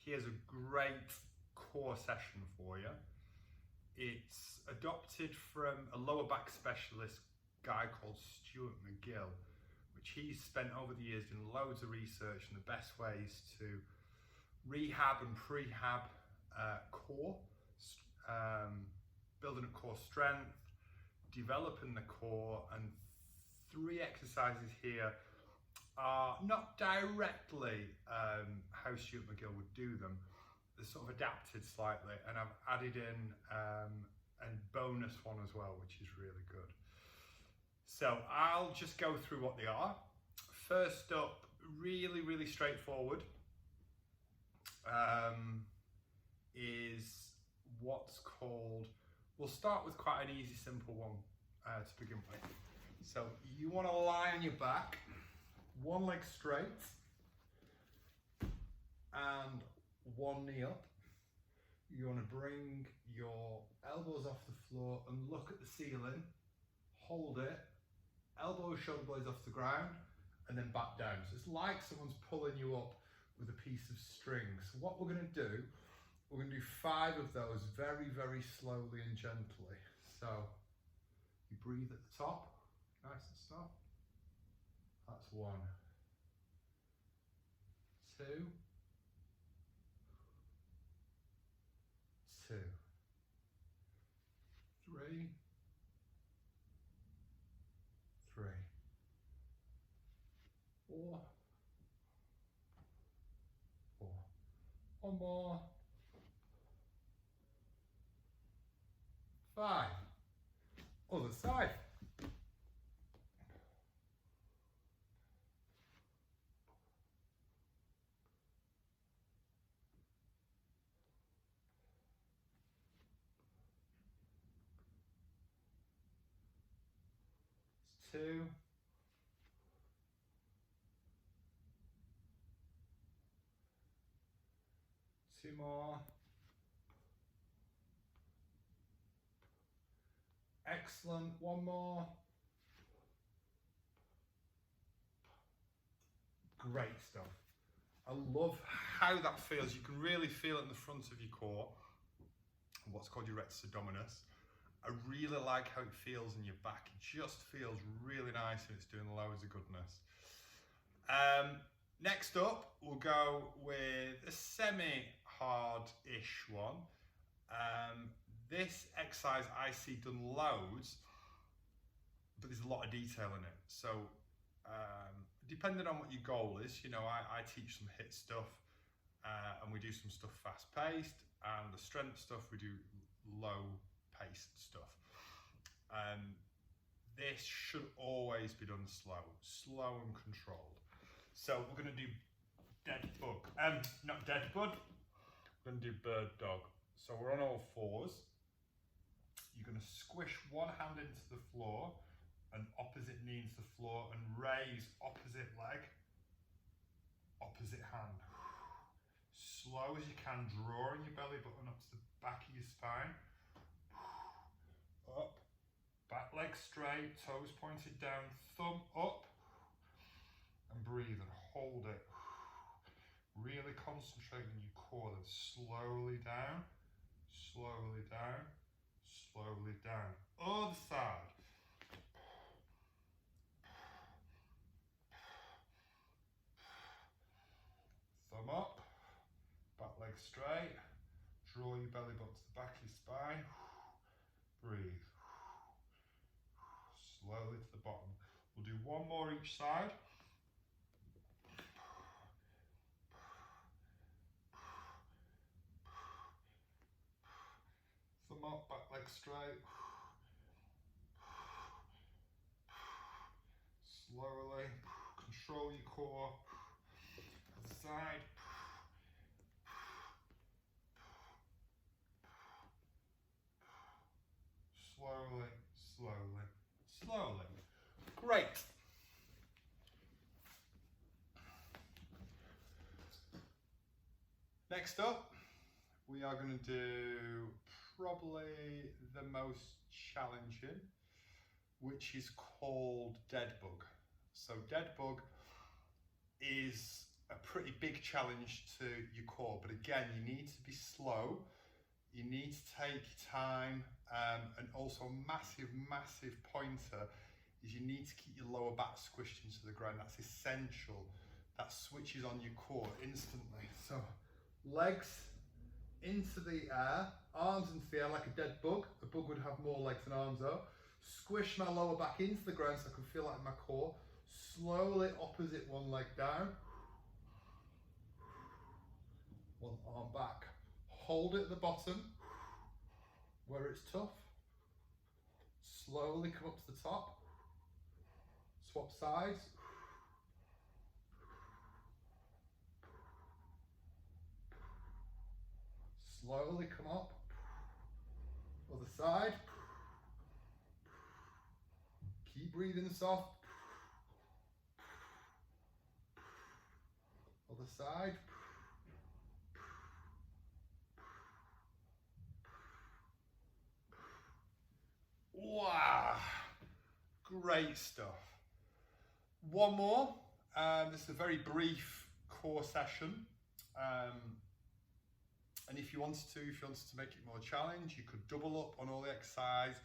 Here's a great core session for you. It's adopted from a lower back specialist guy called Stuart McGill, which he's spent over the years doing loads of research on the best ways to rehab and prehab core, building a core strength, developing the core, and 3 exercises here are not directly how Stuart McGill would do them. They're sort of adapted slightly, and I've added in a bonus one as well, which is really good. So I'll just go through what they are. First up, really straightforward, is what's called, we'll start with quite an easy, simple one to begin with. So you want to lie on your back, one leg straight, and one knee up. You want to bring your elbows off the floor and look at the ceiling, hold it, elbows, shoulder blades off the ground, and then back down. So it's like someone's pulling you up with a piece of string. So what we're going to do, we're going to do 5 of those very slowly and gently. So you breathe at the top, nice and soft. That's 1, 2, 2, 3, 3, 4, 4. One more. 5. Other side. It's 2. 2 more. Excellent. 1 more. Great stuff. I love how that feels. You can really feel it in the front of your core, what's called your rectus abdominis. I really like how it feels in your back. It just feels really nice and it's doing loads of goodness. Next up, we'll go with a semi-hard-ish one. This exercise I see done loads, but there's a lot of detail in it. So depending on what your goal is, you know, I teach some HIIT stuff and we do some stuff fast-paced, and the strength stuff we do low-paced stuff. This should always be done slow and controlled. So we're going to do dead bug, not dead bud, we're going to do bird dog. So we're on all 4s. You're going to squish one hand into the floor and opposite knee into the floor and raise opposite leg, opposite hand. Slow as you can, drawing your belly button up to the back of your spine. Up, back leg straight, toes pointed down, thumb up, and breathe and hold it. Really concentrate on your core, then slowly down, slowly down, slowly down. Other side. Thumb up, back leg straight, draw your belly button to the back of your spine, breathe. Slowly to the bottom. We'll do 1 more each side. Thumb up, back leg straight. Slowly, control your core. Other side. Slowly, slowly, slowly. Great. Next up, we are going to do probably the most challenging, which is called dead bug. So dead bug is a pretty big challenge to your core, but again, you need to be slow. You need to take your time, and also a massive pointer is you need to keep your lower back squished into the ground. That's essential. That switches on your core instantly. So legs into the air, arms into the air like a dead bug. A bug would have more legs than arms though. Squish my lower back into the ground so I can feel that in my core. Slowly opposite one leg down. One arm back. Hold it at the bottom where it's tough. Slowly come up to the top. Swap sides. Slowly come up. Other side. Keep breathing soft. Other side. Wow, great stuff. One more. This is a very brief core session. And if you wanted to make it more challenge, you could double up on all the exercise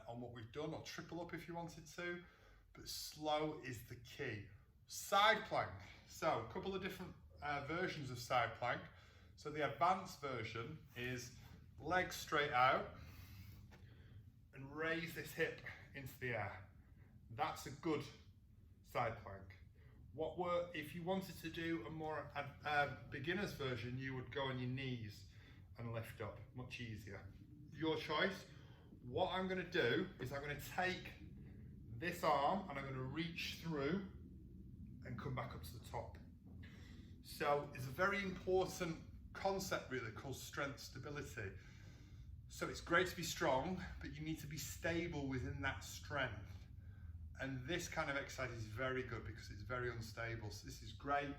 on what we've done, or triple up if you wanted to, but slow is the key. Side plank. So a couple of different versions of side plank. So the advanced version is legs straight out and raise this hip into the air. That's a good side plank. If you wanted to do a more beginner's version, you would go on your knees and lift up, much easier. Your choice. What I'm going to do is I'm going to take this arm and I'm going to reach through and come back up to the top. So it's a very important concept really called strength stability. So it's great to be strong, but you need to be stable within that strength. And this kind of exercise is very good because it's very unstable. So this is great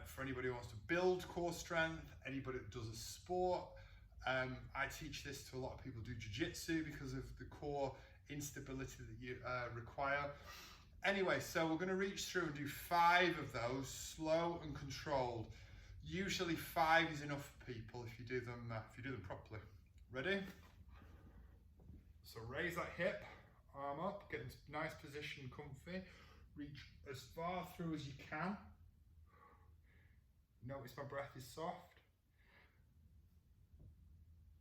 for anybody who wants to build core strength, anybody that does a sport. I teach this to a lot of people who do jiu-jitsu because of the core instability that you require. Anyway, so we're going to reach through and do 5 of those, slow and controlled. Usually 5 is enough for people if you do them properly. Ready? So raise that hip, arm up, get into nice position, comfy. Reach as far through as you can. Notice my breath is soft.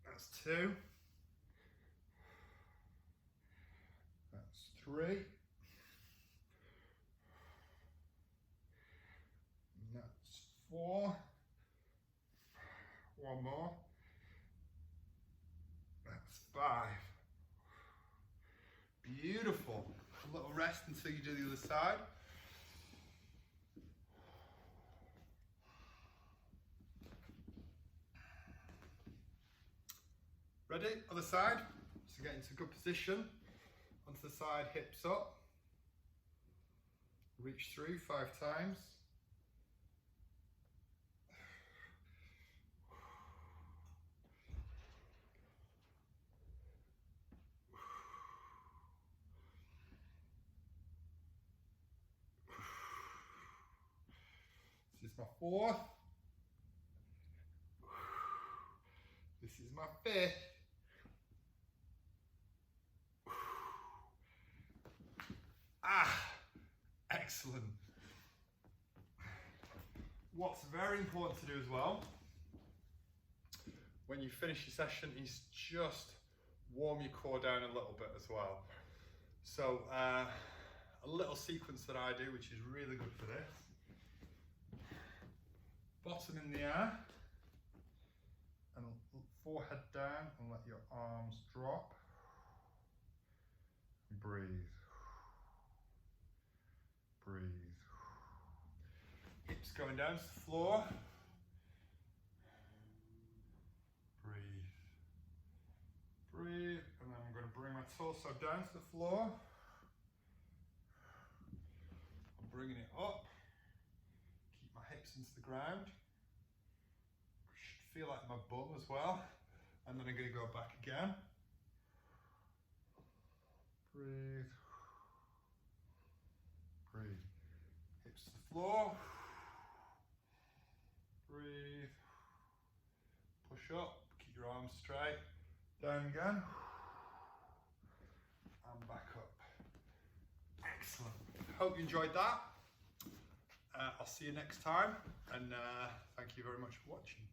That's 2. That's 3. And that's 4. One more. That's 5. Beautiful. A little rest until you do the other side. Ready? Other side. So get into a good position. Onto the side, hips up. Reach through 5 times. This is my 4th. This is my 5th. Excellent. What's very important to do as well when you finish your session is just warm your core down a little bit as well. So a little sequence that I do, which is really good for this. Bottom in the air and forehead down, and let your arms drop. Breathe. Breathe. Hips going down to the floor. Breathe. Breathe. And then I'm going to bring my torso down to the floor. I'm bringing it up. Keep my hips into the ground. Should feel like my bum as well. And then I'm going to go back again. Breathe. Breathe. Hips to the floor. Breathe. Push up, keep your arms straight. Down again. And back up. Excellent. Hope you enjoyed that. I'll see you next time, and thank you very much for watching.